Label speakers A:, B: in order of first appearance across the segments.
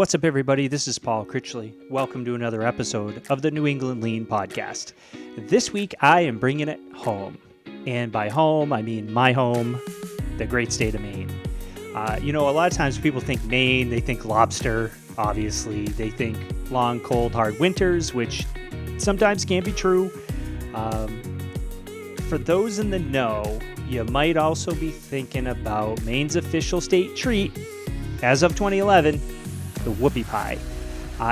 A: What's up, everybody? This is Paul Critchley. Welcome to another episode of the New England Lean Podcast. This week, I am bringing it home. And by home, I mean my home, the great state of Maine. A lot of times people think Maine, they think lobster, obviously. They think long, cold, hard winters, which sometimes can be true. For those in the know, you might also be thinking about Maine's official state treat, as of 2011, the Whoopie Pie.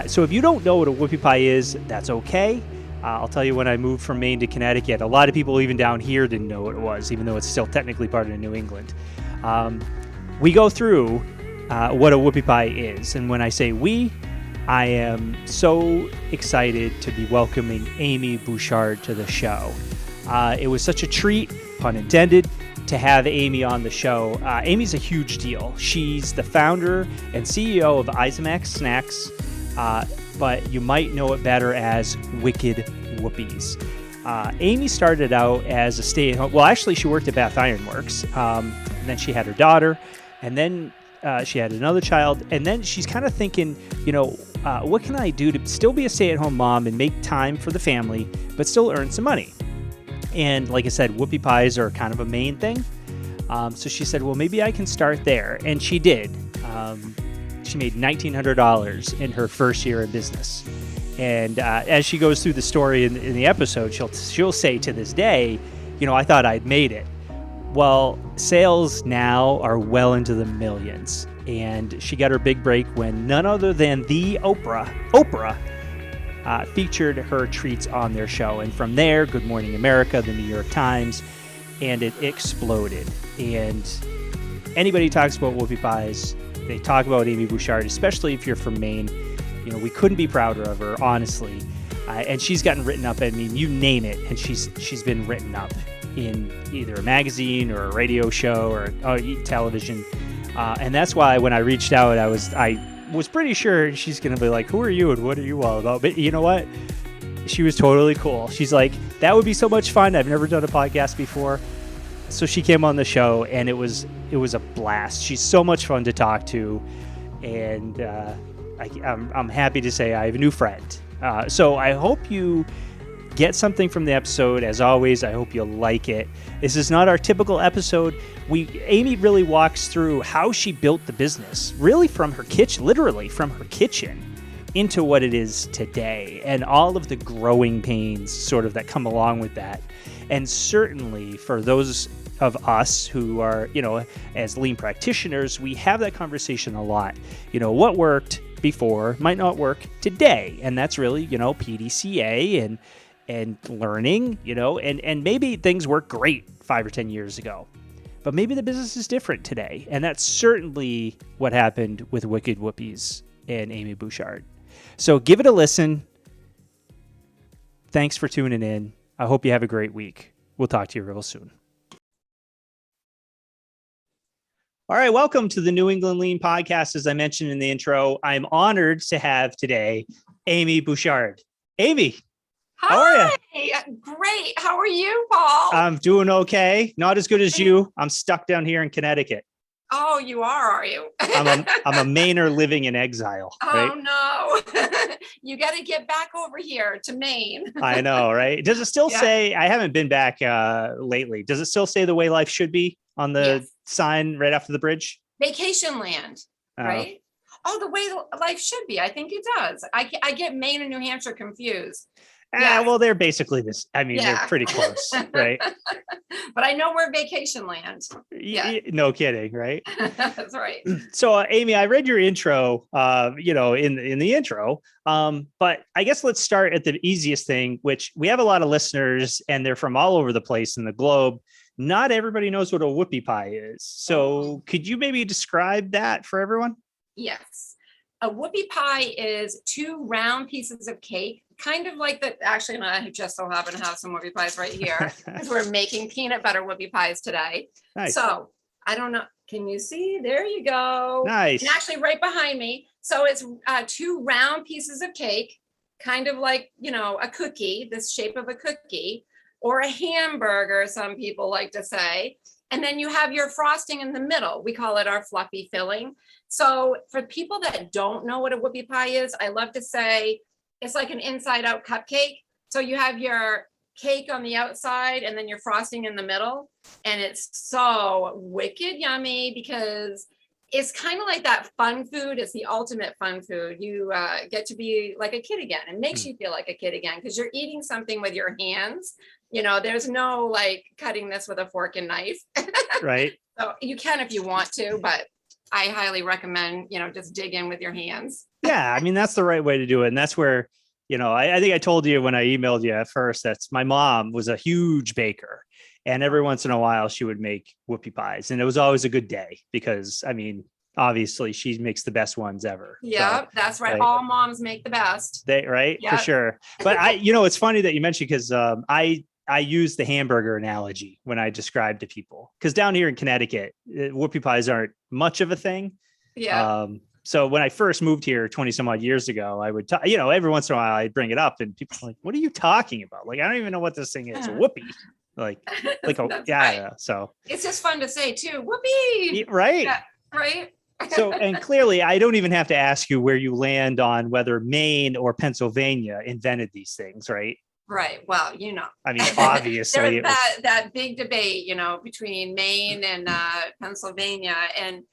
A: So if you don't know what a Whoopie Pie is, that's okay. I'll tell you, when I moved from Maine to Connecticut, a lot of people even down here didn't know what it was, even though it's still technically part of New England. We go through what a Whoopie Pie is. And when I say we, I am so excited to be welcoming Amy Bouchard to the show. It was such a treat, pun intended, to have Amy on the show. Amy's a huge deal. She's the founder and CEO of Isamax Snacks, but you might know it better as Wicked Whoopies. Amy started out as a stay-at-home. Well, actually, she worked at Bath Iron Works, and then she had her daughter, and then she had another child, and then she's kind of thinking, what can I do to still be a stay-at-home mom and make time for the family, but still earn some money? And like I said, Whoopie Pies are kind of a Maine thing. So she said, well, maybe I can start there. And she did. She made $1,900 in her first year of business. And as she goes through the story in the episode, she'll say to this day, I thought I'd made it. Well, sales now are well into the millions. And she got her big break when none other than the Oprah featured her treats on their show. And from there, Good Morning America, the New York Times, and it exploded. And anybody talks about Whoopie Pies, they talk about Amy Bouchard, especially if you're from Maine. We couldn't be prouder of her, honestly. And she's gotten written up, you name it, and she's been written up in either a magazine or a radio show or television. And that's why when I reached out, I was pretty sure she's going to be like, who are you and what are you all about? But you know what? She was totally cool. She's like, that would be so much fun. I've never done a podcast before. So she came on the show, and it was a blast. She's so much fun to talk to. And I'm happy to say I have a new friend. So I hope you get something from the episode. As always, I hope you'll like it. This is not our typical episode. Amy really walks through how she built the business, really from her kitchen, literally from her kitchen, into what it is today, and all of the growing pains sort of that come along with that. And certainly for those of us who are, as lean practitioners, we have that conversation a lot. What worked before might not work today. And that's really, PDCA and learning, and maybe things worked great 5 or 10 years ago, but maybe the business is different today. And that's certainly what happened with Wicked Whoopies and Amy Bouchard. So give it a listen. Thanks for tuning in. I hope you have a great week. We'll talk to you real soon. All right, welcome to the New England Lean Podcast. As I mentioned in the intro, I'm honored to have today Amy Bouchard. Amy, how are you?
B: Great. How are you, Paul?
A: I'm doing okay. Not as good as you. I'm stuck down here in Connecticut.
B: Oh, you are you?
A: I'm a Mainer living in exile.
B: Oh,
A: right?
B: No. You got to get back over here to Maine.
A: I know, right? Does it still say, I haven't been back lately. Does it still say the way life should be on the sign right after the bridge?
B: Vacation land, right? Oh, the way life should be. I think it does. I get Maine and New Hampshire confused.
A: Well, they're basically this. They're pretty close, right?
B: But I know we're vacation land.
A: No kidding, right?
B: That's right.
A: So, Amy, I read your intro, in the intro. But I guess let's start at the easiest thing, which we have a lot of listeners, and they're from all over the place in the globe. Not everybody knows what a Whoopie Pie is. So, could you maybe describe that for everyone?
B: Yes. A Whoopie Pie is 2 round pieces of cake, kind of like that. Actually, I just so happen to have some Whoopie Pies right here because we're making peanut butter Whoopie Pies today. Nice. So I don't know. Can you see? There you go.
A: Nice.
B: And actually right behind me. So it's 2 round pieces of cake, kind of like, a cookie, this shape of a cookie, or a hamburger, some people like to say. And then you have your frosting in the middle. We call it our fluffy filling. So for people that don't know what a whoopie pie is, I love to say it's like an inside out cupcake. So you have your cake on the outside and then your frosting in the middle. And it's so wicked yummy because it's kind of like that fun food. It's the ultimate fun food. You get to be like a kid again. It makes you feel like a kid again because you're eating something with your hands. You know, there's no like cutting this with a fork and knife.
A: Right.
B: So you can if you want to, but I highly recommend, you know, just dig in with your hands.
A: Yeah. I mean, that's the right way to do it. And that's where, you know, I think I told you when I emailed you at first, that's my mom was a huge baker. And every once in a while she would make whoopie pies. And it was always a good day because, I mean, obviously she makes the best ones ever.
B: Yeah,
A: So,
B: that's right. All moms make the best.
A: Right.
B: Yep.
A: For sure. But it's funny that you mentioned because I use the hamburger analogy when I describe to people because down here in Connecticut, whoopie pies aren't much of a thing.
B: Yeah.
A: So when I first moved here 20 some odd years ago, I would, every once in a while I'd bring it up and people are like, what are you talking about? Like, I don't even know what this thing is. A whoopie. Like,
B: Right.
A: So
B: it's just fun to say too. Whoopie.
A: Right.
B: Yeah, right.
A: So, and clearly I don't even have to ask you where you land on whether Maine or Pennsylvania invented these things, right?
B: Right. Well, you know,
A: I mean, obviously
B: there's that big debate, you know, between Maine and Pennsylvania. And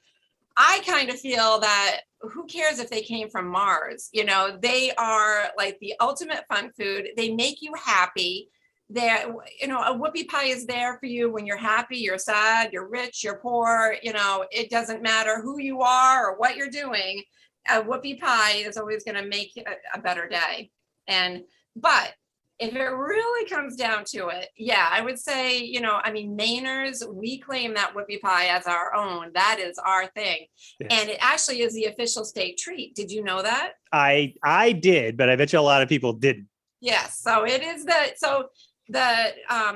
B: I kind of feel that who cares if they came from Mars? You know, they are like the ultimate fun food. They make you happy. They're, you know, a whoopie pie is there for you when you're happy, you're sad, you're rich, you're poor. You know, it doesn't matter who you are or what you're doing. A whoopie pie is always going to make a better day. But if it really comes down to it, yeah, I would say, you know, I mean, Mainers, we claim that whoopie pie as our own. That is our thing. Yes. And it actually is the official state treat. Did you know that?
A: I did, but I bet you a lot of people didn't.
B: Yes. So it is the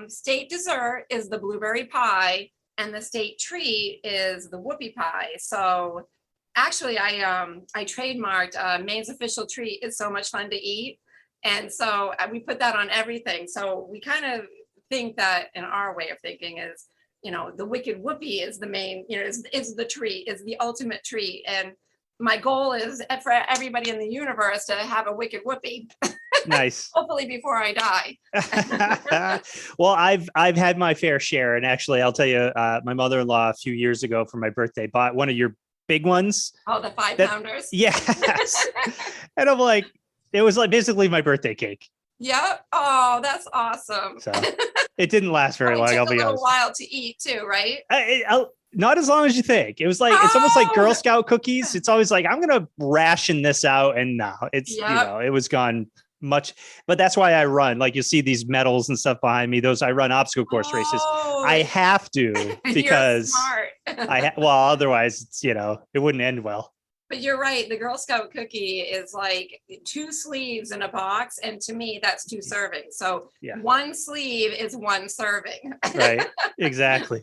B: state dessert is the blueberry pie and the state treat is the whoopie pie. So actually I trademarked Maine's official treat is so much fun to eat. And so we put that on everything. So we kind of think that in our way of thinking is, you know, the Wicked Whoopie is the main, you know, is the treat, is the ultimate treat. And my goal is for everybody in the universe to have a Wicked Whoopie.
A: Nice.
B: Hopefully before I die.
A: Well, I've had my fair share. And actually, I'll tell you, my mother-in-law a few years ago for my birthday bought one of your big ones.
B: Oh, the 5-pounders.
A: Yes. And I'm like, it was like basically my birthday cake.
B: Yep. Oh, that's awesome.
A: So it didn't last very long. I'll be honest.
B: It took a little while to eat too, right?
A: Not as long as you think. It was like, it's almost like Girl Scout cookies. It's always like, I'm going to ration this out. And no, it's, you know, it was gone much, but that's why I run. Like you see these medals and stuff behind me. I run obstacle course races. I have to because well, otherwise it's, you know, it wouldn't end well.
B: But you're right. The Girl Scout cookie is like 2 sleeves in a box. And to me, that's 2 servings. So one sleeve is 1 serving.
A: Right. Exactly.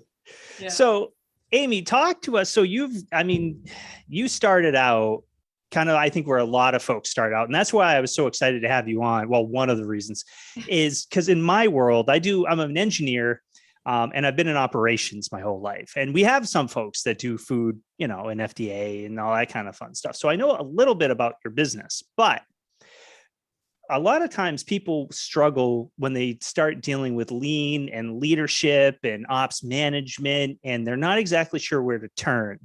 A: Yeah. So Amy, talk to us. So you started out kind of, I think where a lot of folks start out. And that's why I was so excited to have you on. Well, one of the reasons is because in my world, I'm an engineer. And I've been in operations my whole life. And we have some folks that do food, you know, and FDA and all that kind of fun stuff. So I know a little bit about your business, but a lot of times people struggle when they start dealing with lean and leadership and ops management, and they're not exactly sure where to turn.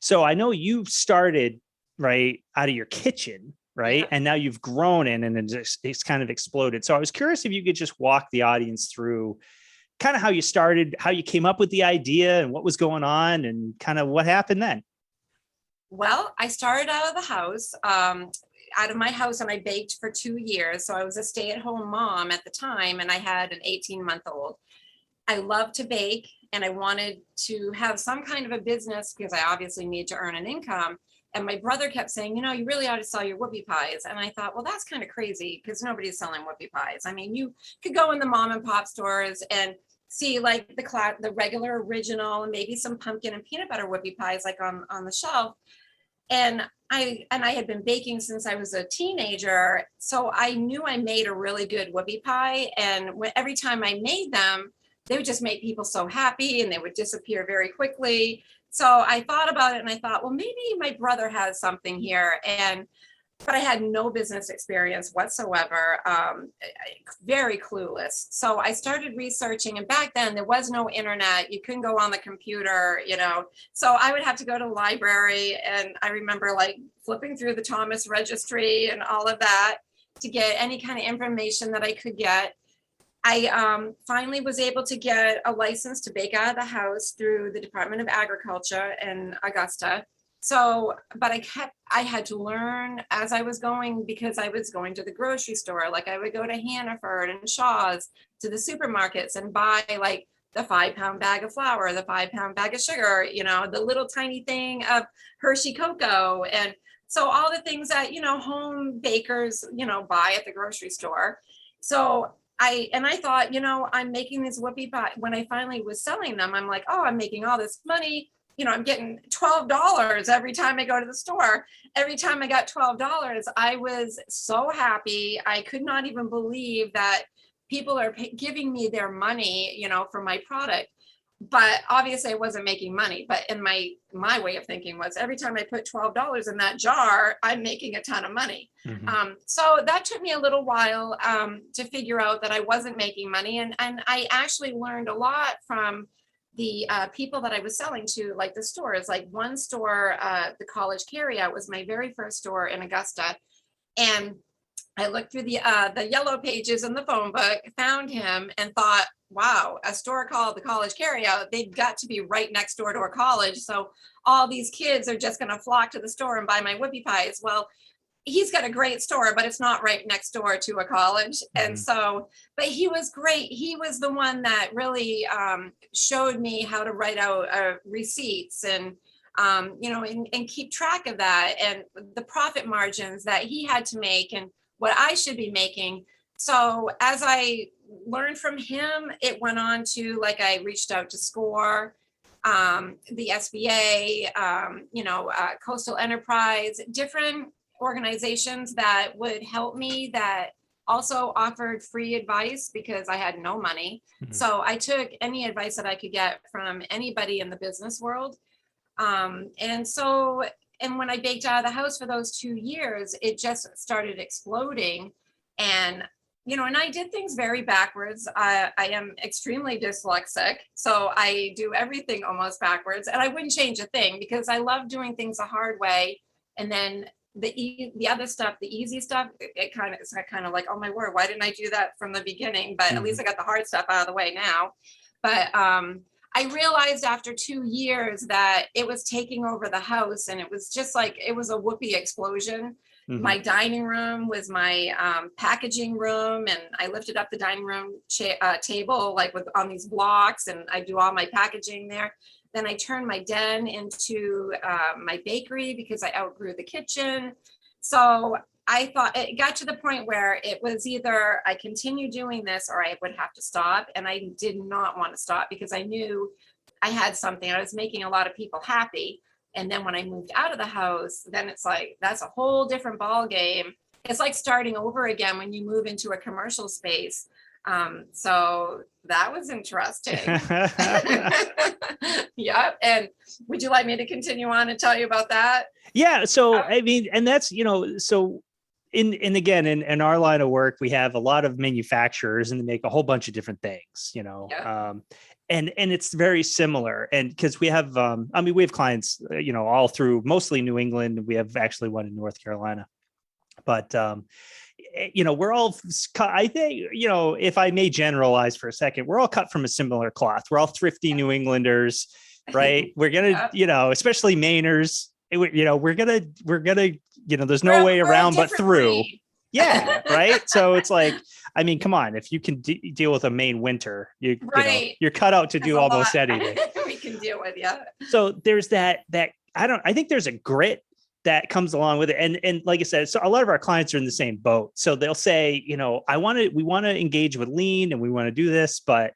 A: So I know you started right out of your kitchen, right? Yeah. And now you've grown in and it's kind of exploded. So I was curious if you could just walk the audience through kind of how you started, how you came up with the idea and what was going on and kind of what happened then.
B: Well, I started out of my house and I baked for 2 years. So I was a stay-at-home mom at the time and I had an 18-month-old. I love to bake and I wanted to have some kind of a business because I obviously need to earn an income. And my brother kept saying, you know, you really ought to sell your whoopie pies. And I thought, well, that's kind of crazy because nobody's selling whoopie pies. I mean, you could go in the mom and pop stores and see like the regular original and maybe some pumpkin and peanut butter whoopie pies like on the shelf. And I had been baking since I was a teenager. So I knew I made a really good whoopie pie. And every time I made them, they would just make people so happy and they would disappear very quickly. So I thought about it and I thought, well, maybe my brother has something here. But I had no business experience whatsoever, very clueless. So I started researching, and back then there was no internet. You couldn't go on the computer, So I would have to go to the library, and I remember like flipping through the Thomas Registry and all of that to get any kind of information that I could get. I finally was able to get a license to bake out of the house through the Department of Agriculture in Augusta. So, but I had to learn as I was going, because I was going to the grocery store. Like I would go to Hannaford and Shaw's, to the supermarkets, and buy like the 5-pound bag of flour, the 5-pound bag of sugar, the little tiny thing of Hershey cocoa. And so all the things that, home bakers, buy at the grocery store. So I thought, I'm making these whoopie pie. When I finally was selling them, I'm like, oh, I'm making all this money. I'm getting $12 every time I go to the store. Every time I got $12, I was so happy. I could not even believe that people are giving me their money, for my product. But obviously I wasn't making money. But in my way of thinking was, every time I put $12 in that jar, I'm making a ton of money.
A: Mm-hmm.
B: So that took me a little while to figure out that I wasn't making money. And I actually learned a lot from the people that I was selling to, like the stores. Like one store, the College Carryout, was my very first store in Augusta. And I looked through the yellow pages in the phone book, found him, and thought, wow, a store called the College Carryout, they've got to be right next door to a college. So all these kids are just going to flock to the store and buy my Whoopie Pies. Well, he's got a great store, but it's not right next door to a college. Mm-hmm. And so, but he was great. He was the one that really showed me how to write out receipts and, and keep track of that, and the profit margins that he had to make and what I should be making. So as I learned from him, it went on to, like, I reached out to SCORE, the SBA, Coastal Enterprise, different organizations that would help me, that also offered free advice because I had no money. Mm-hmm. So I took any advice that I could get from anybody in the business world. And when I baked out of the house for those 2 years, it just started exploding. And, and I did things very backwards. I am extremely dyslexic, so I do everything almost backwards. And I wouldn't change a thing because I love doing things the hard way. And then the other stuff, the easy stuff, it's kind of like, oh my word, why didn't I do that from the beginning? But at least I got the hard stuff out of the way now. But I realized after 2 years that it was taking over the house, and it was just like, it was a whoopie explosion. Mm-hmm. My dining room was my packaging room, and I lifted up the dining room table like on these blocks, and I do all my packaging there. Then I turned my den into my bakery because I outgrew the kitchen. So I thought it got to the point where it was either I continue doing this or I would have to stop. And I did not want to stop because I knew I had something. I was making a lot of people happy. And then when I moved out of the house, then it's like, that's a whole different ball game. It's like starting over again when you move into a commercial space. So that was interesting. Yep. And would you like me to continue on and tell you about that?
A: Yeah. So, I mean, and that's, so in our line of work, we have a lot of manufacturers and they make a whole bunch of different things, yeah. And it's very similar. And because we have, we have clients, all through mostly New England. We have actually one in North Carolina, but, we're all, I think, if I may generalize for a second, we're all cut from a similar cloth. We're all thrifty New Englanders, right? We're going to, especially Mainers, we're going to, there's no way around but through. Yeah. Right. So it's like, I mean, come on, if you can deal with a Maine winter, you're cut out to do almost anything.
B: We can deal with, yeah.
A: So there's that I think there's a grit that comes along with it. And like I said, so a lot of our clients are in the same boat. So they'll say, we want to engage with lean and we want to do this, but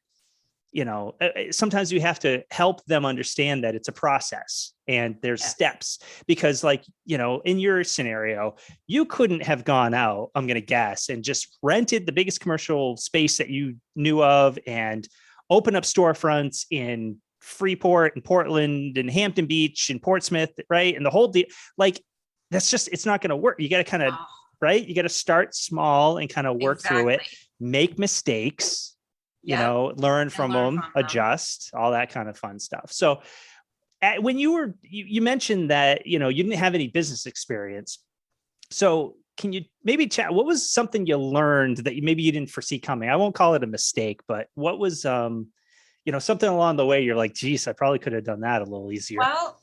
A: sometimes we have to help them understand that it's a process and there's steps, because like, in your scenario, you couldn't have gone out, I'm going to guess, and just rented the biggest commercial space that you knew of and open up storefronts in Freeport and Portland and Hampton Beach and Portsmouth, right? And the whole deal, like, that's just, it's not going to work. You got to kind of, right? You got to start small and kind of work through it, make mistakes, you know, learn from them, adjust, all that kind of fun stuff. So when you mentioned that, you know, you didn't have any business experience. So can you maybe chat, what was something you learned that maybe you didn't foresee coming? I won't call it a mistake, but what was, you know, something along the way you're like, geez, I probably could have done that a little easier.
B: Well,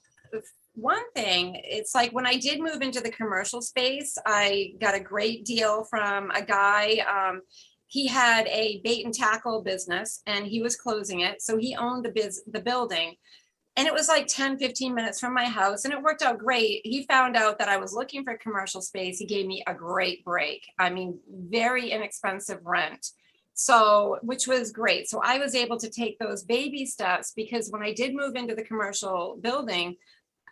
B: one thing, it's like when I did move into the commercial space, I got a great deal from a guy. He had a bait and tackle business and he was closing it. So he owned the building. And it was like 10-15 minutes from my house, and it worked out great. He found out that I was looking for commercial space. He gave me a great break. I mean, very inexpensive rent. So, which was great. So I was able to take those baby steps, because when I did move into the commercial building,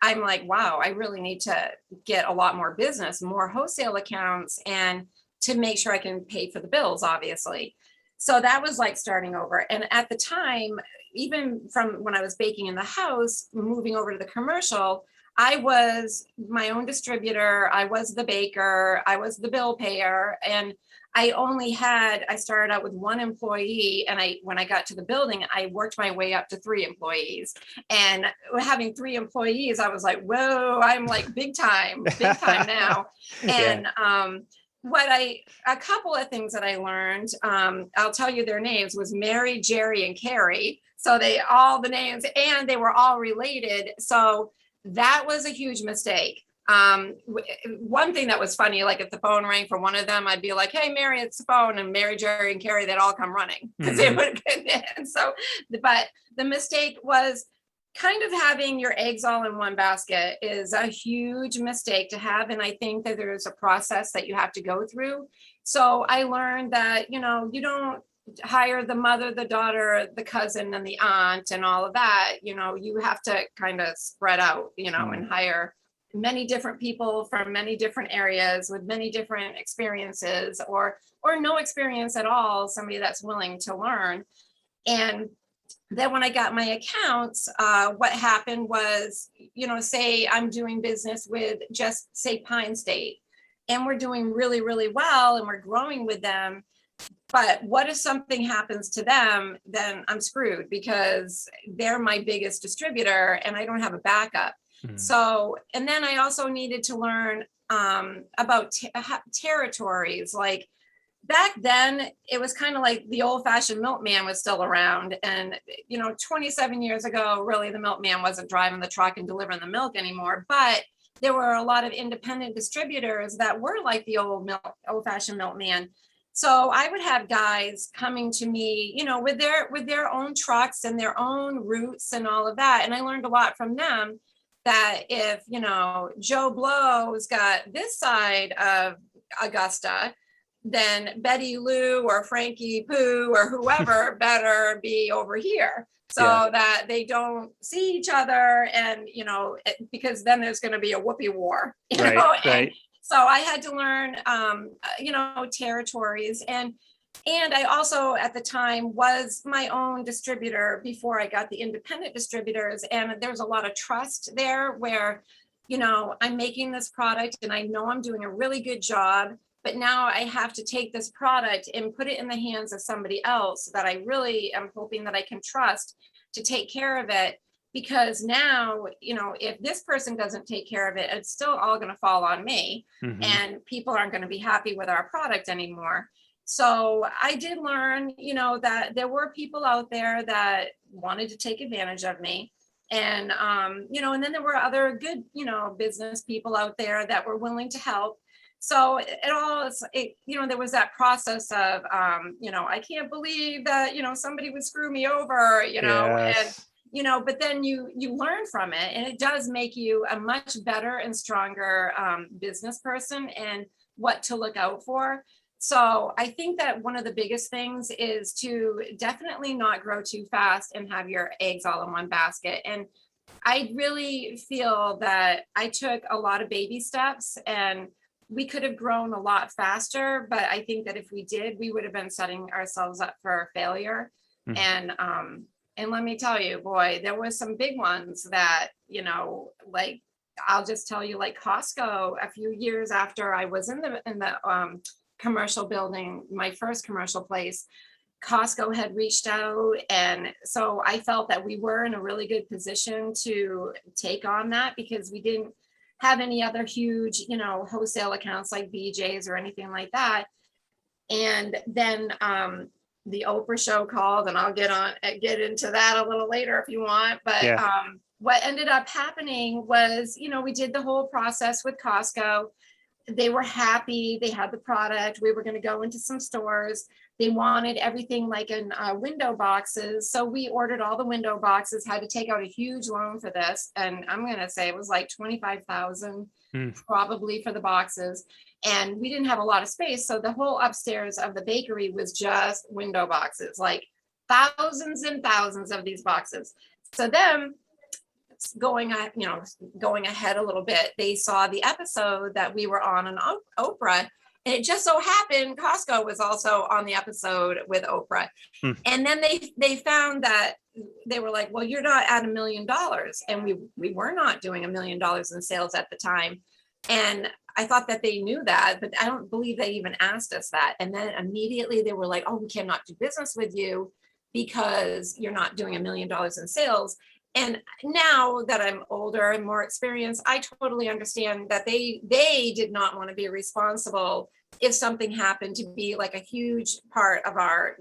B: I'm like, wow, I really need to get a lot more business, more wholesale accounts, and to make sure I can pay for the bills, obviously. So that was like starting over. And at the time, even from when I was baking in the house, moving over to the commercial, I was my own distributor. I was the baker. I was the bill payer. And I started out with one employee. And when I got to the building, I worked my way up to 3 employees. And having 3 employees, I was like, whoa, I'm like big time now. And, a couple of things that I learned, I'll tell you their names, was Mary, Jerry, and Carrie. So all the names, and they were all related. So that was a huge mistake. One thing that was funny, like if the phone rang for one of them, I'd be like, hey, Mary, it's the phone. And Mary, Jerry, and Carrie, they'd all come running because they would get in. So, but the mistake was kind of having your eggs all in one basket is a huge mistake to have. And I think that there's a process that you have to go through. So I learned that, you know, you don't hire the mother, the daughter, the cousin, and the aunt and all of that. You know, you have to kind of spread out, you know, and hire many different people from many different areas with many different experiences, or no experience at all, somebody that's willing to learn. And then when I got my accounts, what happened was, you know, say I'm doing business with just say Pine State, and we're doing really, really well, and we're growing with them. But what if something happens to them? Then I'm screwed, because they're my biggest distributor and I don't have a backup. So, and then I also needed to learn about territories. Like back then, it was kind of like the old-fashioned milkman was still around. And, you know, 27 years ago, really, the milkman wasn't driving the truck and delivering the milk anymore. But there were a lot of independent distributors that were like the old-fashioned milkman. So I would have guys coming to me, you know, with their own trucks and their own routes and all of that. And I learned a lot from them, that if, you know, Joe Blow's got this side of Augusta, then Betty Lou or Frankie Pooh or whoever better be over here, so that they don't see each other. And, you know, because then there's going to be a whoopie war, you know? And so I had to learn, you know, territories. And I also, at the time, was my own distributor before I got the independent distributors. And there's a lot of trust there where, you know, I'm making this product and I know I'm doing a really good job, but now I have to take this product and put it in the hands of somebody else that I really am hoping that I can trust to take care of it. Because now, you know, if this person doesn't take care of it, it's still all going to fall on me, and people aren't going to be happy with our product anymore. So I did learn, you know, that there were people out there that wanted to take advantage of me. And, you know, and then there were other good, you know, business people out there that were willing to help. So you know, there was that process of, you know, I can't believe that, you know, somebody would screw me over, you know, and, you know, but then you learn from it, and it does make you a much better and stronger business person, and what to look out for. So I think that one of the biggest things is to definitely not grow too fast and have your eggs all in one basket. And I really feel that I took a lot of baby steps, and we could have grown a lot faster. But I think that if we did, we would have been setting ourselves up for failure. And let me tell you, boy, there were some big ones that, like, I'll just tell you, like Costco, a few years after I was in the commercial building, my first commercial place, Costco had reached out. And so I felt that we were in a really good position to take on that because we didn't have any other huge, wholesale accounts like BJ's or anything like that. And then the Oprah show called, and I'll get into that a little later if you want. But what ended up happening was, we did the whole process with Costco. They were happy. They had the product. We were going to go into some stores. They wanted everything like in window boxes. So we ordered all the window boxes, had to take out a huge loan for this. And I'm going to say it was like $25,000 probably for the boxes. And we didn't have a lot of space. So the whole upstairs of the bakery was just window boxes, like thousands and thousands of these boxes. So then going ahead a little bit, they saw the episode that we were on Oprah. And it just so happened Costco was also on the episode with Oprah. And then they found that they were like, well, you're not at $1 million. And we were not doing $1 million in sales at the time. And I thought that they knew that, but I don't believe they even asked us that. And then immediately they were like, oh, we cannot do business with you because you're not doing $1 million in sales. And now that I'm older and more experienced, I totally understand that they did not want to be responsible if something happened to be like a huge part of our,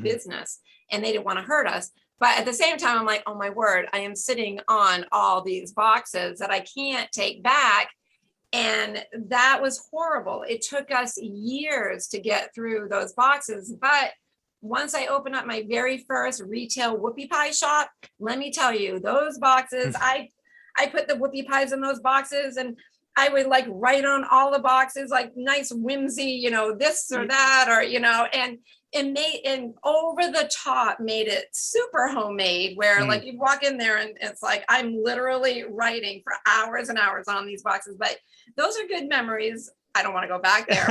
B: business, and they didn't want to hurt us. But at the same time, I'm like, oh my word, I am sitting on all these boxes that I can't take back. And that was horrible. It took us years to get through those boxes. But once I opened up my very first retail Whoopie Pie shop, let me tell you, those boxes, I put the Whoopie Pies in those boxes, and I would like write on all the boxes, like nice whimsy, this or that, or, and over the top made it super homemade, where like you walk in there and it's like, I'm literally writing for hours and hours on these boxes. But those are good memories. I don't want to go back there,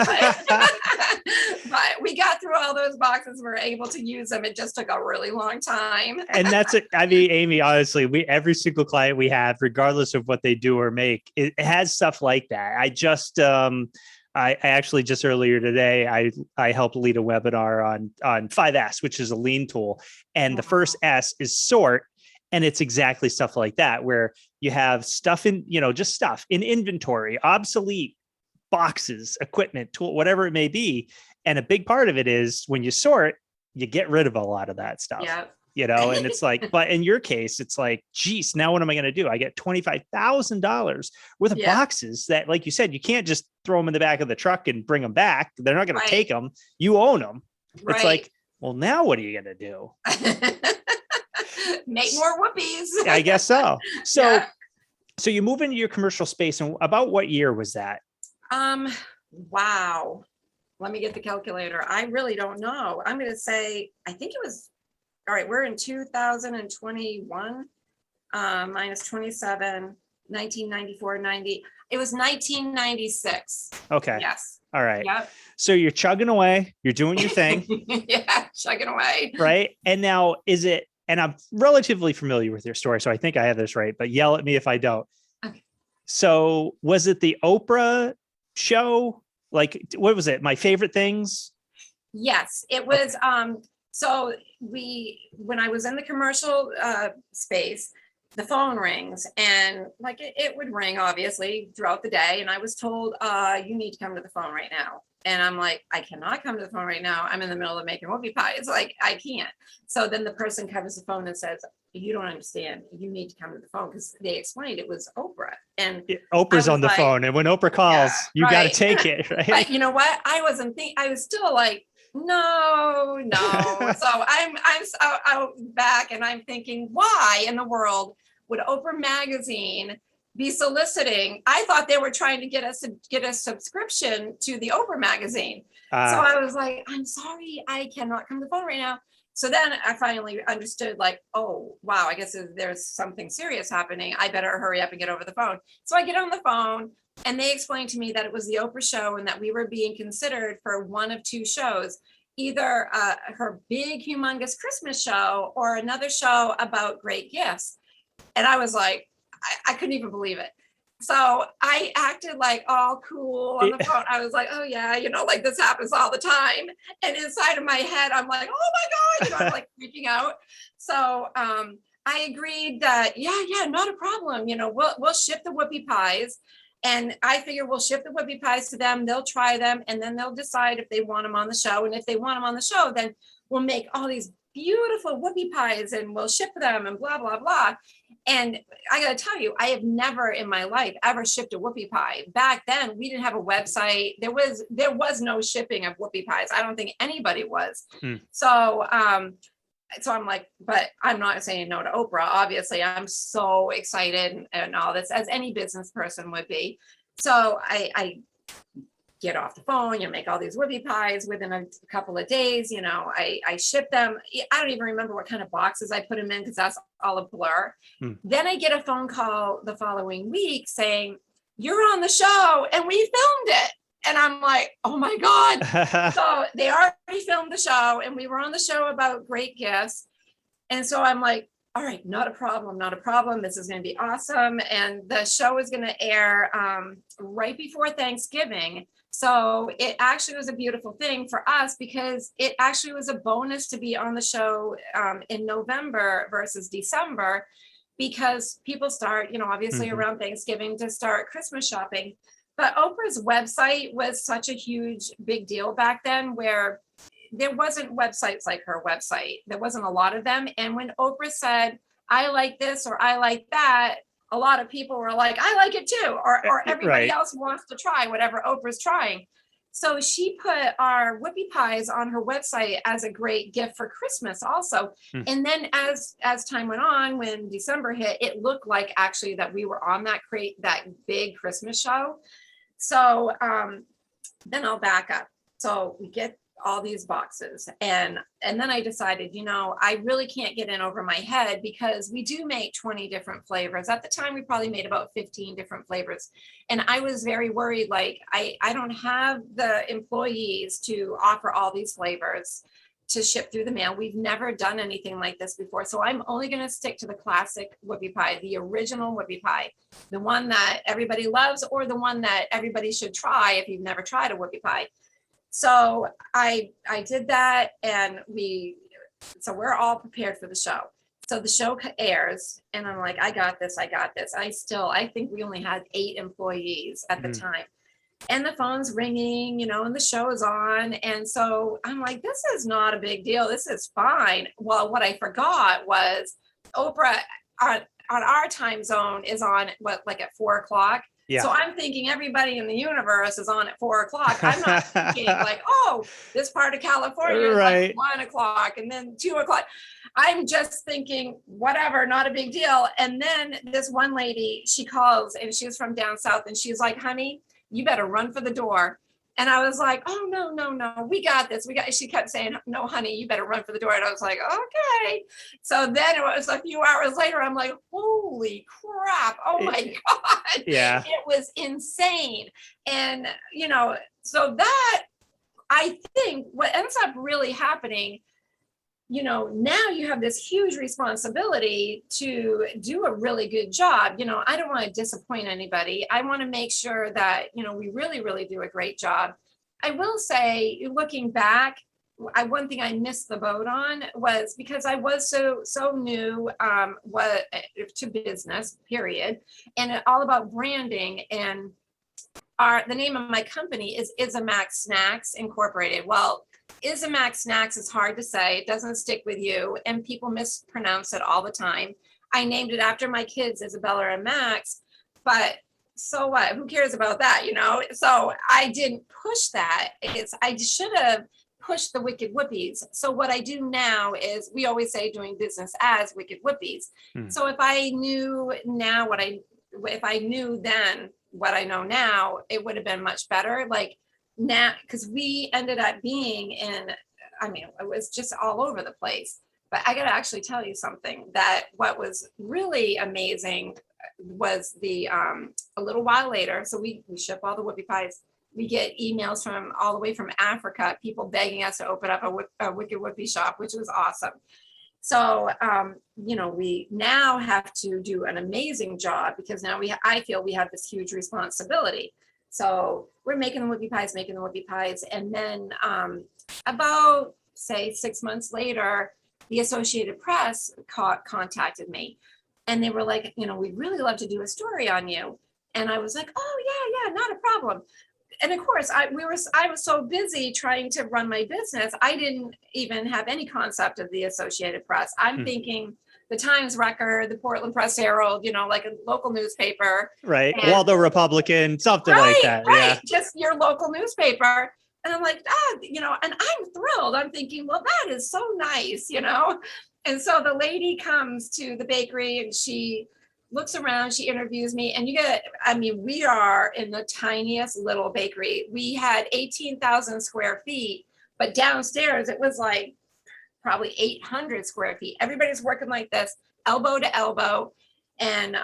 B: but we got through all those boxes. We were able to use them. It just took a really long time.
A: And that's it. I mean, Amy, honestly, every single client we have, regardless of what they do or make, it has stuff like that. I just, I actually just earlier today, I helped lead a webinar on 5S, which is a lean tool. And the first S is sort. And it's exactly stuff like that, where you have stuff in, just stuff in inventory, obsolete boxes, equipment, tool, whatever it may be. And a big part of it is when you sort, you get rid of a lot of that stuff, and it's like, but in your case, it's like, geez, now what am I going to do? I get $25,000 worth of boxes that, like you said, you can't just throw them in the back of the truck and bring them back. They're not going to take them. You own them. It's like, well, now what are you going to do?
B: Make more whoopies.
A: I guess so. So you move into your commercial space, and about what year was that?
B: Wow. Let me get the calculator. I really don't know. I'm going to say, I think it was, all right, we're in 2021, minus 27, 1994, 90. It was 1996.
A: Okay.
B: Yes.
A: All right.
B: Yep.
A: So you're chugging away, you're doing your thing.
B: Chugging away.
A: Right. And now and I'm relatively familiar with your story, so I think I have this right, but yell at me if I don't.
B: Okay.
A: So was it the Oprah show? Like, what was it? My Favorite Things?
B: Yes, it was. So when I was in the commercial space, the phone rings, and like it would ring obviously throughout the day. And I was told, you need to come to the phone right now. And I'm like, I cannot come to the phone right now. I'm in the middle of making Whoopie Pie. It's like, I can't. So then the person covers the phone and says, you don't understand. You need to come to the phone, because they explained it was Oprah. And
A: Oprah's on the phone. And when Oprah calls, you got to take it. Right.
B: But you know what? I was still like, no. So I'm out back, and I'm thinking, why in the world would Oprah magazine be soliciting? I thought they were trying to get a subscription to the Oprah magazine. So I was like, I'm sorry, I cannot come to the phone right now. So then I finally understood, like, oh, wow, I guess there's something serious happening. I better hurry up and get over the phone. So I get on the phone, and they explained to me that it was the Oprah show, and that we were being considered for one of two shows, either her big, humongous Christmas show or another show about great gifts. And I was like, I couldn't even believe it. So I acted like all cool on the phone. I was like, oh yeah, like this happens all the time. And inside of my head, I'm like, oh my God, I'm like freaking out. So I agreed that, yeah, not a problem. We'll ship the Whoopie Pies. And I figure we'll ship the Whoopie Pies to them. They'll try them and then they'll decide if they want them on the show. And if they want them on the show, then we'll make all these beautiful Whoopie Pies and we'll ship them and blah, blah, blah. And I got to tell you, I have never in my life ever shipped a Whoopie Pie. Back then, we didn't have a website. There was no shipping of Whoopie Pies. I don't think anybody was. So I'm like, but I'm not saying no to Oprah. Obviously, I'm so excited and all this, as any business person would be. So I get off the phone, make all these Whoopie Pies within a couple of days. I ship them. I don't even remember what kind of boxes I put them in because that's all a blur. Then I get a phone call the following week saying, you're on the show and we filmed it. And I'm like, oh my God. So they already filmed the show and we were on the show about great gifts. And so I'm like, all right, not a problem. This is going to be awesome. And the show is going to air right before Thanksgiving. So it actually was a beautiful thing for us because it actually was a bonus to be on the show in November versus December, because people start, obviously around Thanksgiving to start Christmas shopping. But Oprah's website was such a huge, big deal back then, where there wasn't websites like her website. There wasn't a lot of them. And when Oprah said, I like this or I like that, a lot of people were like, I like it too. Or everybody else wants to try whatever Oprah's trying. So she put our Whoopie Pies on her website as a great gift for Christmas also. And then as time went on, when December hit, it looked like actually that we were on that big Christmas show. So then I'll back up. So we get all these boxes and then I decided, I really can't get in over my head because we do make 20 different flavors. At the time, we probably made about 15 different flavors. And I was very worried, like I don't have the employees to offer all these flavors to ship through the mail. We've never done anything like this before. So I'm only going to stick to the classic Whoopie Pie, the original Whoopie Pie, the one that everybody loves or the one that everybody should try if you've never tried a Whoopie Pie. So I did that and we're all prepared for the show. So the show airs and I'm like, I got this. I think we only had 8 employees at the time. And the phone's ringing, and the show is on. And so I'm like, this is not a big deal. This is fine. Well, what I forgot was Oprah on our time zone is on at 4:00. Yeah. So I'm thinking everybody in the universe is on at 4:00. I'm not thinking like, oh, this part of California is like 1:00 and then 2:00. I'm just thinking, whatever, not a big deal. And then this one lady, she calls and she was from down south and she's like, honey, you better run for the door. And I was like, oh, no, we got this. She kept saying, no, honey, you better run for the door. And I was like, okay. So then it was a few hours later, I'm like, holy crap. Oh my God. Yeah. It was insane. And, so that, I think what ends up really happening, now you have this huge responsibility to do a really good job. I don't want to disappoint anybody. I want to make sure that, we really, really do a great job. I will say, looking back, one thing I missed the boat on was because I was so new to business, period, and all about branding. And the name of my company is Isamax Snacks Incorporated. Well, Isamax Snacks is hard to say. It doesn't stick with you, and people mispronounce it all the time. I named it after my kids, Isabella and Max, but so what? Who cares about that, So I didn't push that. I should have pushed the Wicked Whoopies. So what I do now is, we always say doing business as Wicked Whoopies. So if I knew now if I knew then what I know now, it would have been much better. Like now, because we ended up being it was just all over the place. But I got to actually tell you something, that what was really amazing was a little while later. So we ship all the Whoopie Pies We get emails from all the way from Africa, people begging us to open up a Wicked Whoopie shop, which was awesome. So, we now have to do an amazing job because now I feel we have this huge responsibility. So we're making the Whoopie Pies. And then about, say, 6 months later, the Associated Press contacted me. And they were like, we'd really love to do a story on you. And I was like, oh, yeah, not a problem. And of course, I was so busy trying to run my business, I didn't even have any concept of the Associated Press. I'm thinking the Times Record, the Portland Press Herald, like a local newspaper.
A: Right. Waldo Republican, something like that.
B: Right.
A: Yeah.
B: Just your local newspaper. And I'm like, and I'm thrilled. I'm thinking, well, that is so nice, And so the lady comes to the bakery and she looks around, she interviews me, and we are in the tiniest little bakery. We had 18,000 square feet, but downstairs it was like probably 800 square feet. Everybody's working like this, elbow to elbow. And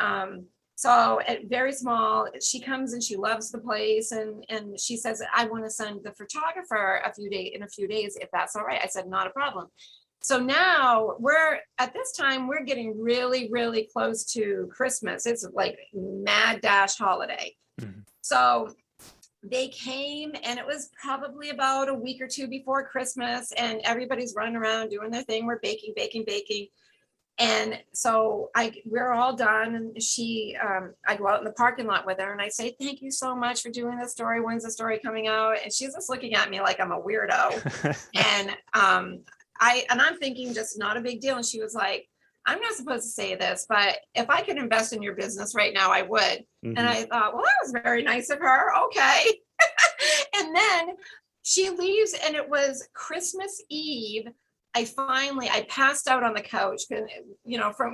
B: so very small, she comes and she loves the place. And she says, I want to send the photographer in a few days, if that's all right. I said, not a problem. So now we're getting really, really close to Christmas. It's like mad dash holiday. Mm-hmm. So they came and it was probably about a week or two before Christmas and everybody's running around doing their thing. We're baking. And so we're all done. And I go out in the parking lot with her and I say, thank you so much for doing this story. When's the story coming out? And she's just looking at me like I'm a weirdo. And I'm thinking just not a big deal. And she was like, I'm not supposed to say this, but if I could invest in your business right now, I would. Mm-hmm. And I thought, well, that was very nice of her. Okay. And then she leaves and it was Christmas Eve. I passed out on the couch because,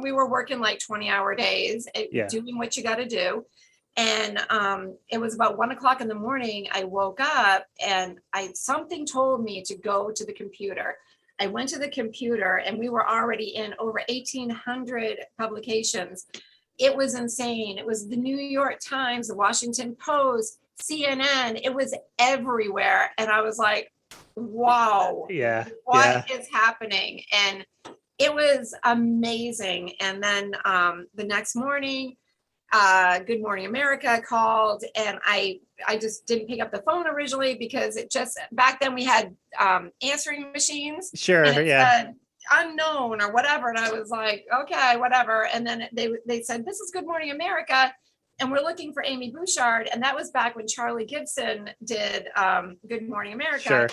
B: we were working like 20-hour days, doing what you got to do. And it was about 1:00 in the morning. I woke up and something told me to go to the computer. I went to the computer and we were already in over 1,800 publications. It was insane. It was the New York Times, the Washington Post, CNN. It was everywhere. And I was like, wow, what is happening? And it was amazing. And then the next morning, Good Morning America called and I just didn't pick up the phone originally because back then we had answering machines.
A: Sure.
B: And it said unknown or whatever. And I was like, okay, whatever. And then they said, this is Good Morning America. And we're looking for Amy Bouchard. And that was back when Charlie Gibson did Good Morning America.
A: Sure.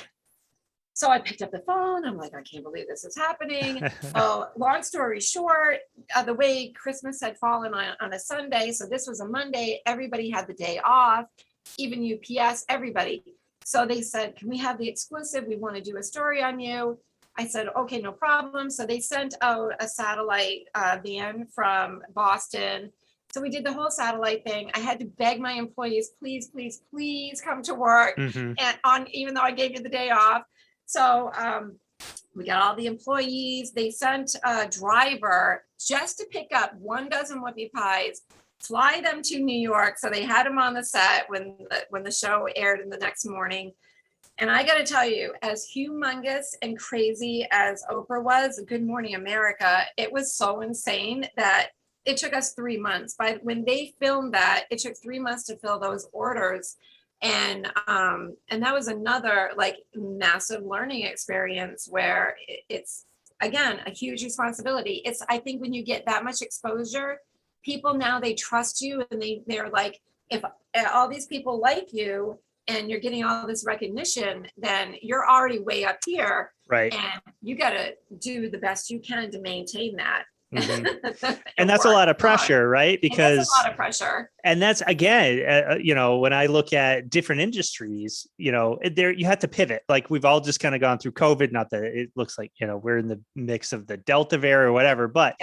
B: So I picked up the phone. I'm like, I can't believe this is happening. Long story short, the way Christmas had fallen on a Sunday. So this was a Monday. Everybody had the day off, even UPS, everybody. So they said, can we have the exclusive? We want to do a story on you. I said, okay, no problem. So they sent out a satellite van from Boston. So we did the whole satellite thing. I had to beg my employees, please, please, please come to work. Mm-hmm. And even though I gave you the day off. So we got all the employees. They sent a driver just to pick up 12 Whoopie Pies, fly them to New York. So they had them on the set when the show aired in the next morning. And I got to tell you, as humongous and crazy as Oprah was, Good Morning America, it was so insane that it took us 3 months. When they filmed that, it took 3 months to fill those orders. And that was another like massive learning experience where it's, again, a huge responsibility. I think when you get that much exposure, people now, they trust you and they're like, if all these people like you and you're getting all this recognition, then you're already way up here.
A: Right.
B: And you got to do the best you can to maintain that.
A: Mm-hmm. And that's a lot of pressure, right? Because
B: it's a lot of pressure.
A: And that's, again, when I look at different industries, there you have to pivot. Like we've all just kind of gone through COVID, not that it looks like, we're in the mix of the Delta variant or whatever, but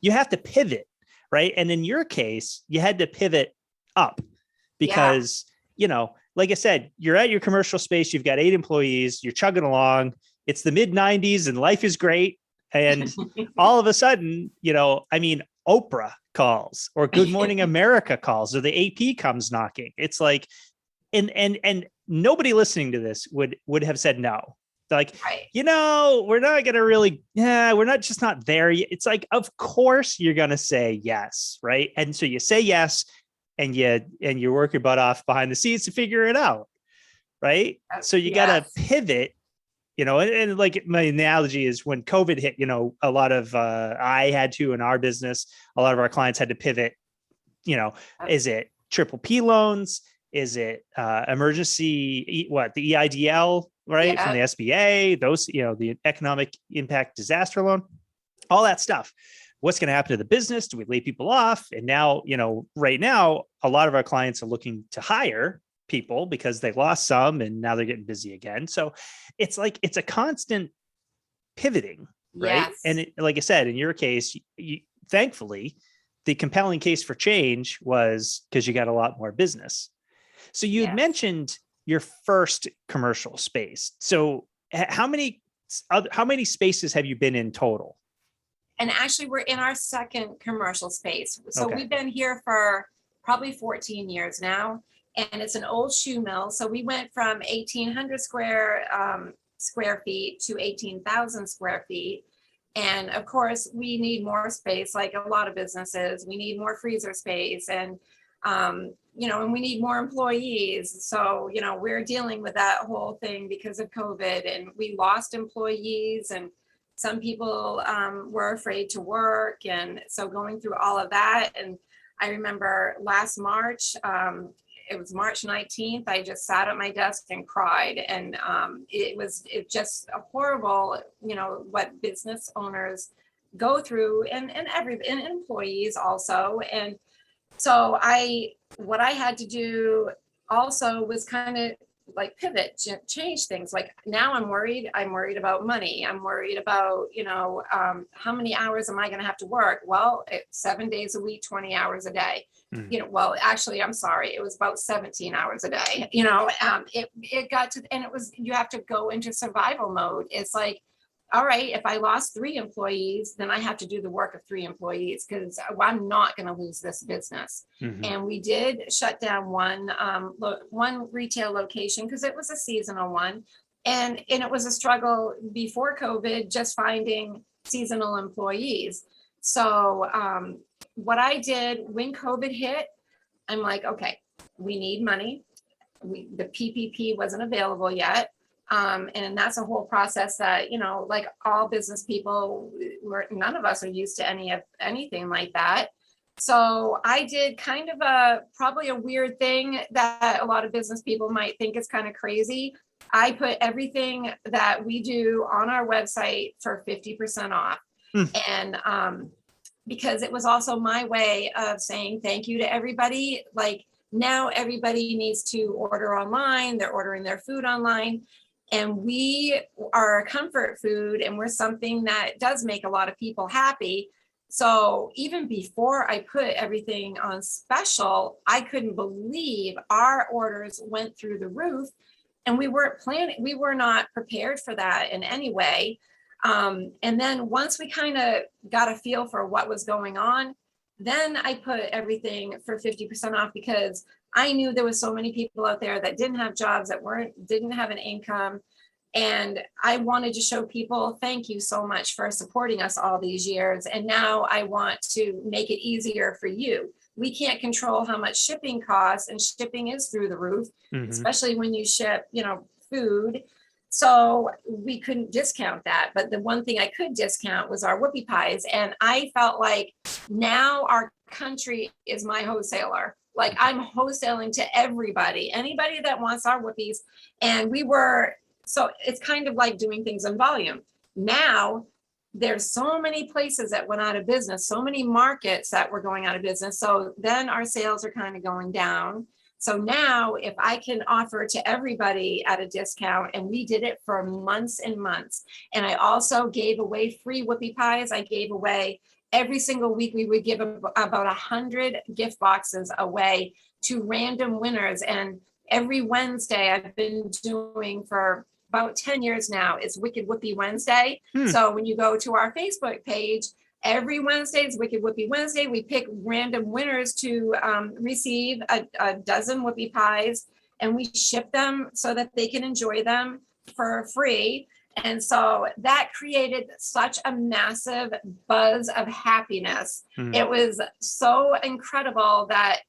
A: you have to pivot, right? And in your case, you had to pivot up because, like I said, you're at your commercial space, you've got 8 employees, you're chugging along, it's the mid-90s and life is great. And all of a sudden, Oprah calls or Good Morning America calls or the AP comes knocking. It's like, and nobody listening to this would have said no. Like,
B: Right.
A: we're not going to really, we're not just not there yet. It's like, of course you're going to say yes. Right. And so you say yes, and you work your butt off behind the scenes to figure it out. Right. So you got to pivot, and like my analogy is when COVID hit, a lot of, I had to, in our business, a lot of our clients had to pivot, is it triple P loans? Is it emergency, the EIDL, right? From the SBA, those, the economic impact disaster loan, all that stuff. What's going to happen to the business? Do we lay people off? And now, right now, a lot of our clients are looking to hire people because they lost some and now they're getting busy again. So it's like, it's a constant pivoting, right?
B: Yes.
A: And like I said, in your case, thankfully, the compelling case for change was because you got a lot more business. So you had mentioned your first commercial space. So how many spaces have you been in total?
B: And actually, we're in our second commercial space. So we've been here for probably 14 years now, and it's an old shoe mill. So we went from 1,800 square feet to 18,000 square feet. And of course, we need more space, like a lot of businesses. We need more freezer space, and and we need more employees. So, we're dealing with that whole thing because of COVID, and we lost employees, and some people were afraid to work. And so going through all of that. And I remember last March, it was March 19th, I just sat at my desk and cried. And it just a horrible, what business owners go through, and employees also. And so what I had to do also was kind of like pivot, change things. Like now I'm worried about money. I'm worried about, how many hours am I going to have to work? Well, it's 7 days a week, 20 hours a day. Well, actually, I'm sorry. It was about 17 hours a day. It got to, and it was, you have to go into survival mode. It's like, all right, if I lost 3 employees, then I have to do the work of 3 employees because I'm not going to lose this business. And we did shut down one retail location because it was a seasonal one. And it was a struggle before COVID, just finding seasonal employees. So what I did when COVID hit, I'm like, okay, we need money. The PPP wasn't available yet. And that's a whole process that, like all business people, none of us are used to anything like that. So I did kind of probably a weird thing that a lot of business people might think is kind of crazy. I put everything that we do on our website for 50% off. And because it was also my way of saying thank you to everybody. Like now everybody needs to order online. They're ordering their food online. And we are a comfort food, and we're something that does make a lot of people happy. So even before I put everything on special, I couldn't believe our orders went through the roof, and we were not prepared for that in any way. And then once we kind of got a feel for what was going on, then I put everything for 50% off because I knew there was so many people out there that didn't have jobs, that didn't have an income. And I wanted to show people, thank you so much for supporting us all these years. And now I want to make it easier for you. We can't control how much shipping costs, and shipping is through the roof, especially when you ship, food. So we couldn't discount that. But the one thing I could discount was our Whoopie Pies. And I felt like now our country is my wholesaler. Like I'm wholesaling to anybody that wants our Whoopies. And so it's kind of like doing things in volume. Now there's so many places that went out of business, so many markets that were going out of business. So then our sales are kind of going down. So now if I can offer to everybody at a discount, and we did it for months and months. And I also gave away free Whoopie Pies. I gave away every single week. We would give about 100 gift boxes away to random winners. And every Wednesday I've been doing for about 10 years now is Wicked Whoopie Wednesday. So when you go to our Facebook page, every Wednesday is Wicked Whoopie Wednesday. We pick random winners to receive a dozen Whoopie Pies. and we ship them so that they can enjoy them for free. And so that created such a massive buzz of happiness. It was so incredible that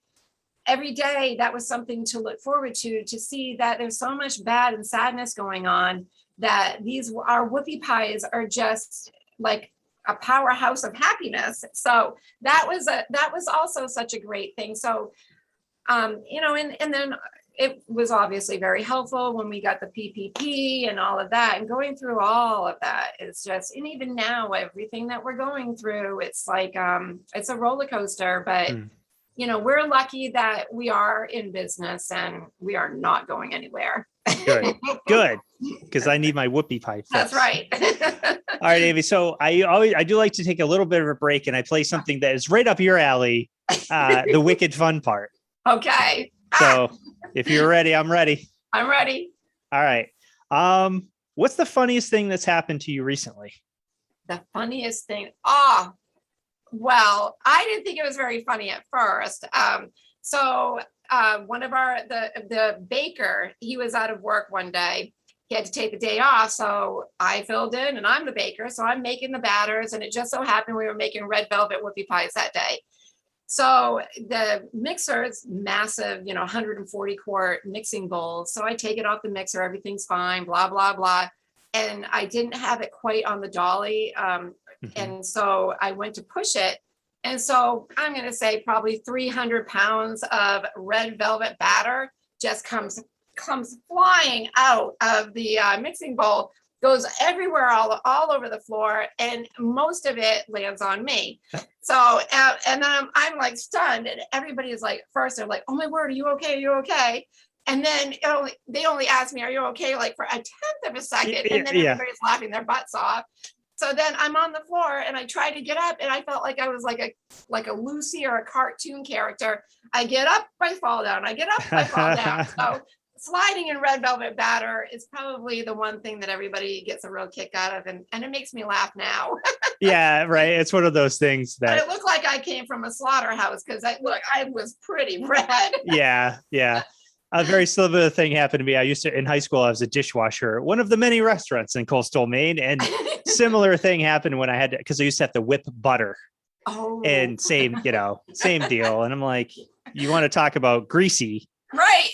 B: every day that was something to look forward to see that there's so much bad and sadness going on, that our Whoopie Pies are just like a powerhouse of happiness. So that was also such a great thing. So, you know, and then it was obviously very helpful when we got the PPP and all of that, and going through all of that is just, and even now, everything that we're going through, it's like, it's a roller coaster, but you know, we're lucky that we are in business and we are not going anywhere.
A: Good. Because I need my Whoopie Pie fix.
B: That's right.
A: All right, Amy. So I do like to take a little bit of a break, and I play something that is right up your alley, the wicked fun part.
B: Okay.
A: So if you're ready, I'm ready.
B: I'm ready.
A: All right. What's the funniest thing that's happened to you recently?
B: The funniest thing. Oh, well, I didn't think it was very funny at first. So one of the baker, he was out of work one day. He had to take the day off. So I filled in, and I'm the baker. So I'm making the batters, and it just so happened we were making red velvet Whoopie Pies that day. So the mixer is massive, you know, 140 quart mixing bowl. So I take it off the mixer, everything's fine, blah, blah, blah. And I didn't have it quite on the dolly. And so I went to push it. And so I'm going to say probably 300 pounds of red velvet batter just comes flying out of the mixing bowl, goes everywhere, all over the floor, and most of it lands on me. So, and then I'm like stunned, and everybody is like, first they're like, oh my word, are you okay? Are you okay? And then they only ask me, are you okay? Like for a tenth of a second, and then everybody's laughing their butts off. So then I'm on the floor, and I try to get up, and I felt like I was like a Lucy or a cartoon character. I get up, I fall down. I get up, I fall down. So sliding in red velvet batter is probably the one thing that everybody gets a real kick out of, and it makes me laugh now.
A: Yeah, right. It's one of those things that
B: but it looked like I came from a slaughterhouse, because I was pretty red.
A: Yeah. A very similar thing happened to me. In high school, I was a dishwasher at one of the many restaurants in coastal Maine, and similar thing happened when I had to, because I used to have to whip butter.
B: Oh.
A: And same deal. And I'm like, you want to talk about greasy?
B: Right.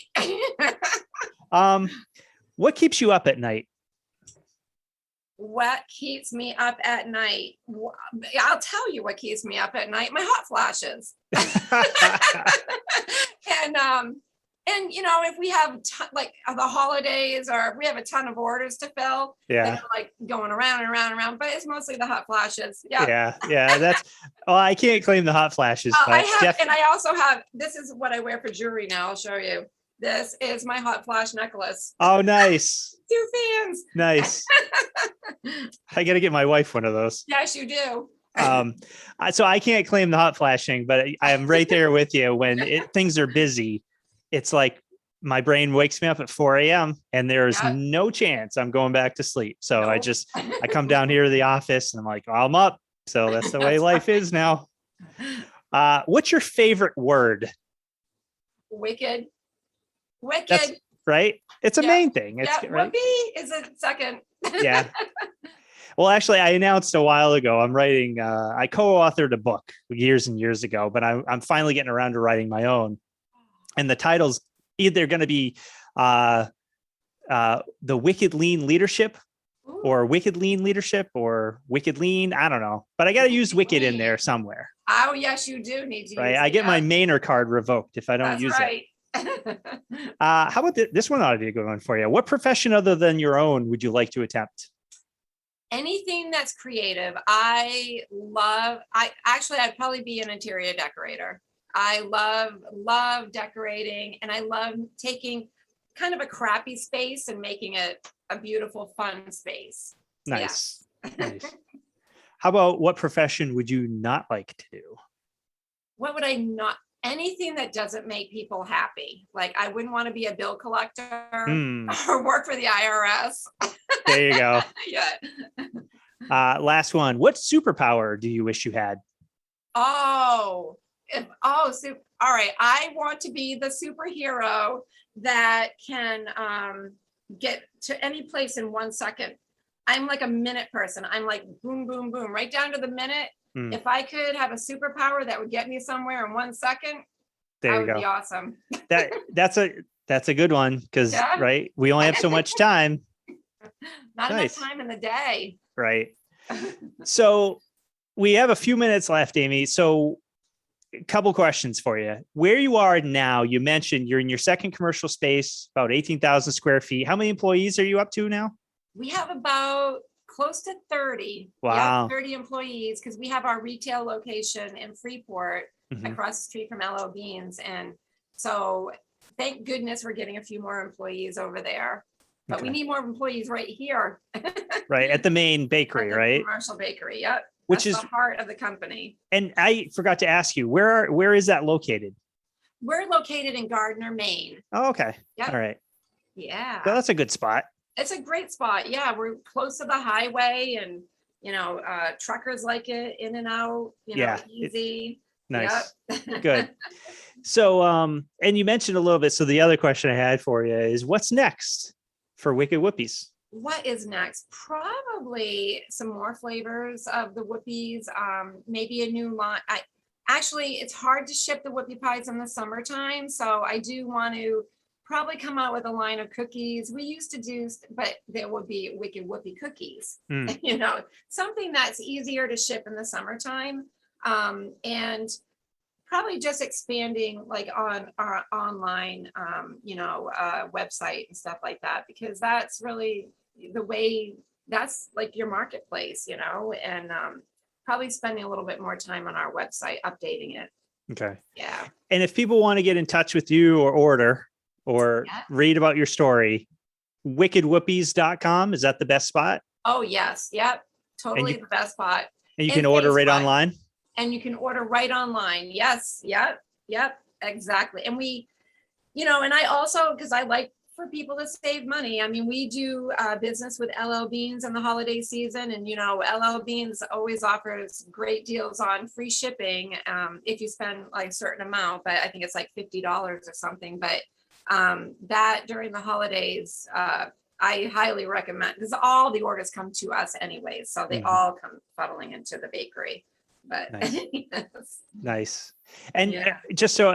A: What keeps you up at night?
B: What keeps me up at night? I'll tell you what keeps me up at night. My hot flashes. And you know, if we have like the holidays, or if we have a ton of orders to fill, they're like going around and around and around, but it's mostly the hot flashes. Yeah.
A: That's, well, I can't claim the hot flashes. But
B: and I also have, this is what I wear for jewelry now. I'll show you. This is my hot flash necklace.
A: Oh, nice.
B: 2 fans.
A: Nice. I got to get my wife one of those.
B: Yes, you do.
A: So I can't claim the hot flashing, but I am right there with you. When things are busy, it's like my brain wakes me up at 4 a.m. and there's no chance I'm going back to sleep. So I come down here to the office, and I'm like, I'm up. So that's the way life is now. What's your favorite word?
B: Wicked.
A: That's right. It's a main thing. It's right.
B: Whoopie is a second.
A: Yeah. Well, actually, I announced a while ago, I'm writing, I co-authored a book years and years ago, but I'm finally getting around to writing my own. And the title's either going to be The Wicked Lean Leadership, or Wicked Lean Leadership, or Wicked Lean. I don't know, but I got to use wicked in there somewhere.
B: Oh, yes, you do need to.
A: Right. I get my Mainer card revoked if I don't use it. How about this one? Ought to be a good one for you. What profession other than your own would you like to attempt?
B: Anything that's creative. I'd probably be an interior decorator. I love decorating, and I love taking kind of a crappy space and making it a beautiful, fun space.
A: Nice. Nice. How about what profession would you not like to do?
B: What would I not? Anything that doesn't make people happy. Like, I wouldn't want to be a bill collector or work for the IRS.
A: There you go.
B: Yeah.
A: Last one. What superpower do you wish you had?
B: All right. I want to be the superhero that can get to any place in 1 second. I'm like a minute person. I'm like boom, boom, boom, right down to the minute. If I could have a superpower that would get me somewhere in 1 second,
A: There
B: that
A: you
B: would
A: go.
B: be awesome.
A: That's a good one because
B: Yeah.
A: right, we only have so much time.
B: Not
A: Nice.
B: enough time in the day.
A: Right. So we have a few minutes left, Amy. So a couple questions for you. Where you are now, you mentioned you're in your second commercial space, about 18,000 square feet. How many employees are you up to now?
B: We have about close to 30.
A: Wow.
B: Yep, 30 employees because we have our retail location in Freeport across the street from LL Beans. And so thank goodness we're getting a few more employees over there. But we need more employees right here.
A: Right. At the main bakery,
B: At the
A: right?
B: commercial bakery. Yep.
A: Which
B: That's
A: is
B: the heart of the company.
A: And I forgot to ask you, where is that located?
B: We're located in Gardner, Maine.
A: Oh, okay.
B: Yep.
A: All right.
B: Yeah.
A: So that's a good spot.
B: It's a great spot. Yeah. We're close to the highway and, truckers like it in and out, easy.
A: Nice.
B: Yep.
A: Good. So, and you mentioned a little bit. So the other question I had for you is what's next for Wicked Whoopies?
B: What is next? Probably some more flavors of the Whoopies. Maybe a new line. Actually, it's hard to ship the Whoopie Pies in the summertime. So I do want to probably come out with a line of cookies. We used to do, but there would be Wicked Whoopie cookies, something that's easier to ship in the summertime. And probably just expanding like on our online, website and stuff like that, because that's really the way, that's like your marketplace, and probably spending a little bit more time on our website, updating it.
A: Okay.
B: Yeah.
A: And if people want to get in touch with you or order or read about your story, wickedwhoopies.com, is that the best spot?
B: Oh, yes. Yep. Totally the best spot.
A: And you can order right online?
B: And you can order right online. Yes. Yep. Exactly. And we, and I also, because I like for people to save money. I mean, we do business with LL Beans in the holiday season, and LL Beans always offers great deals on free shipping if you spend like a certain amount, but I think it's like $50 or something. But that during the holidays, I highly recommend, because all the orders come to us anyways, so they all come funneling into the bakery. But
A: nice. Nice. And just so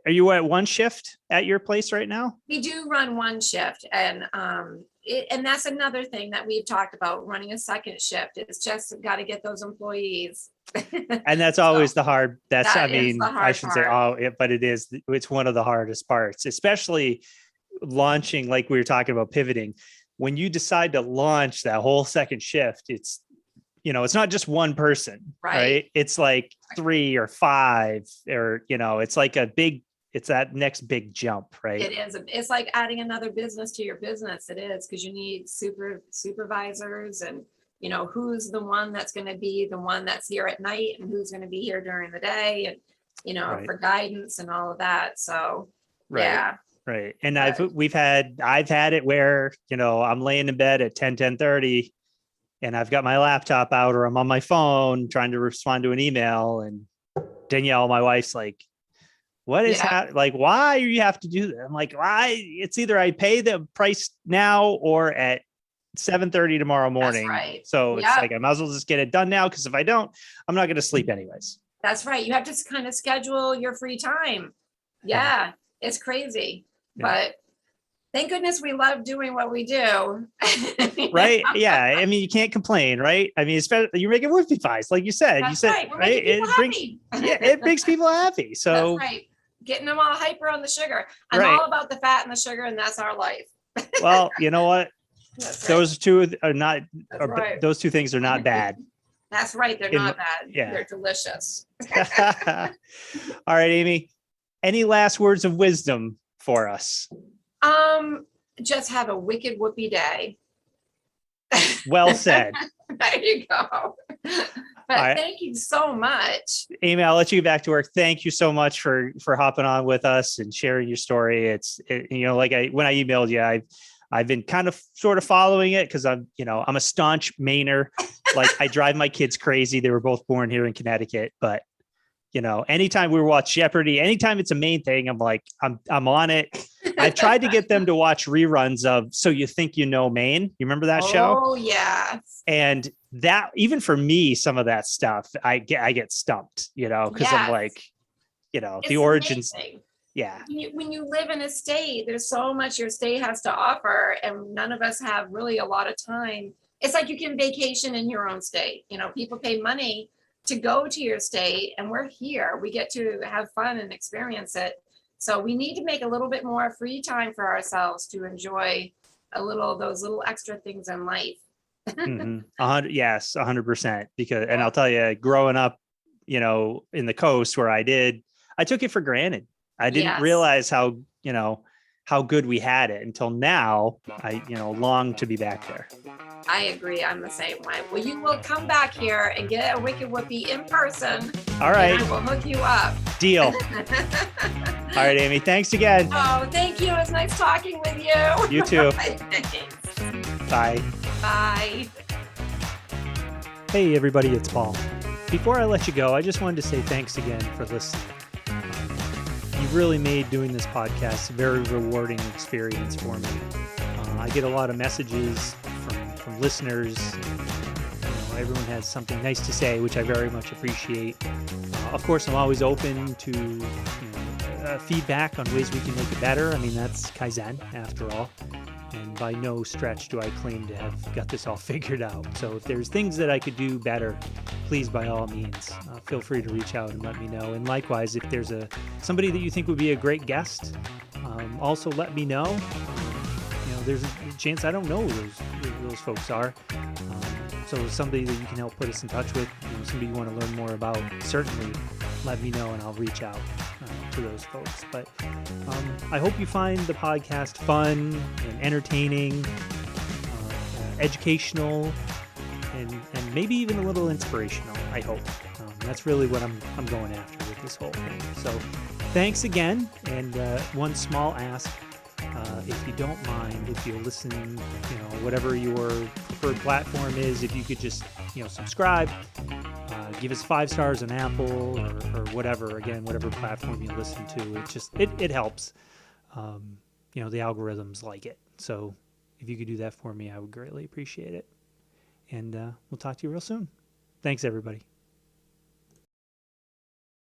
A: are you at one shift at your place right now? We
B: do run one shift, and and that's another thing that we've talked about, running a second shift. It's just got to get those employees.
A: And that's always the hard. I should say, but it's one of the hardest parts, especially launching, like we were talking about pivoting. When you decide to launch that whole second shift, it's not just one person, right? It's like 3 or 5, or, it's like it's that next big jump, right?
B: It is. It's like adding another business to your business. It is, because you need supervisors and, who's the one that's going to be the one that's here at night and who's going to be here during the day, and, for guidance and all of that. So, yeah.
A: Right. And I've had it where, I'm laying in bed at 10:30 and I've got my laptop out, or I'm on my phone trying to respond to an email, and Danielle, my wife's like, what is like, why do you have to do that? I'm like, why? It's either I pay the price now or at 7:30 tomorrow morning.
B: That's right.
A: So it's like, I might as well just get it done now, because if I don't, I'm not going to sleep anyways.
B: That's right. You have to kind of schedule your free time. Yeah. It's crazy, but thank goodness we love doing what we do.
A: Right. Yeah. I mean, you can't complain, right? I mean, especially you're making Whoopie Pies, like you said.
B: That's right. We're making people happy.
A: It makes people happy. So
B: that's right. Getting them all hyper on the sugar. I'm all about the fat and the sugar, and that's our life.
A: Well, you know what? Those two are not. Those two things are not bad.
B: That's right. They're not bad. Yeah. They're delicious.
A: All right, Amy. Any last words of wisdom for us?
B: Just have a wicked whoopie day.
A: Well said.
B: There you go. But thank you so much.
A: Amy, I'll let you get back to work. Thank you so much for hopping on with us and sharing your story. When I emailed you, I've been kind of sort of following it, because I'm a staunch Mainer. Like, I drive my kids crazy. They were both born here in Connecticut, but anytime we watch Jeopardy, anytime it's a main thing, I'm like, I'm on it. I've tried to get them to watch reruns of So You Think You Know Maine. You remember that show?
B: Oh, yeah.
A: And that, even for me, some of that stuff, I get stumped, because I'm
B: Yes.
A: like,
B: It's
A: the origins.
B: amazing.
A: Yeah.
B: When you live in a state, there's so much your state has to offer, and none of us have really a lot of time. It's like you can vacation in your own state. People pay money to go to your state, and we're here. We get to have fun and experience it. So we need to make a little bit more free time for ourselves to enjoy those little extra things in life.
A: Mm-hmm. 100%. And I'll tell you, growing up, in the coast where I took it for granted. I didn't realize how good we had it until now. I long to be back there.
B: I agree. I'm the same way. Well, you will come back here and get a Wicked Whoopie in person.
A: All right.
B: And I will hook you up.
A: Deal. All right, Amy. Thanks again.
B: Oh, thank you. It was nice talking with you.
A: You too.
B: Thanks.
A: Bye.
B: Bye.
A: Hey, everybody. It's Paul. Before I let you go, I just wanted to say thanks again for listening. You've really made doing this podcast a very rewarding experience for me. I get a lot of messages from listeners. Everyone has something nice to say, which I very much appreciate. Of course, I'm always open to feedback on ways we can make it better. I mean, that's Kaizen, after all. And by no stretch do I claim to have got this all figured out. So if there's things that I could do better, please, by all means, feel free to reach out and let me know. And likewise, if there's somebody that you think would be a great guest, also let me know. There's a chance I don't know who those folks are. So somebody that you can help put us in touch with, somebody you want to learn more about, certainly let me know and I'll reach out to those folks. But I hope you find the podcast fun and entertaining, educational, and maybe even a little inspirational, I hope. That's really what I'm going after with this whole thing. So thanks again. And one small ask, if you don't mind, if you're listening, whatever your preferred platform is, if you could just, subscribe, give us 5 stars on Apple or whatever, again, whatever platform you listen to, it helps. The algorithms like it. So if you could do that for me, I would greatly appreciate it. And we'll talk to you real soon. Thanks, everybody.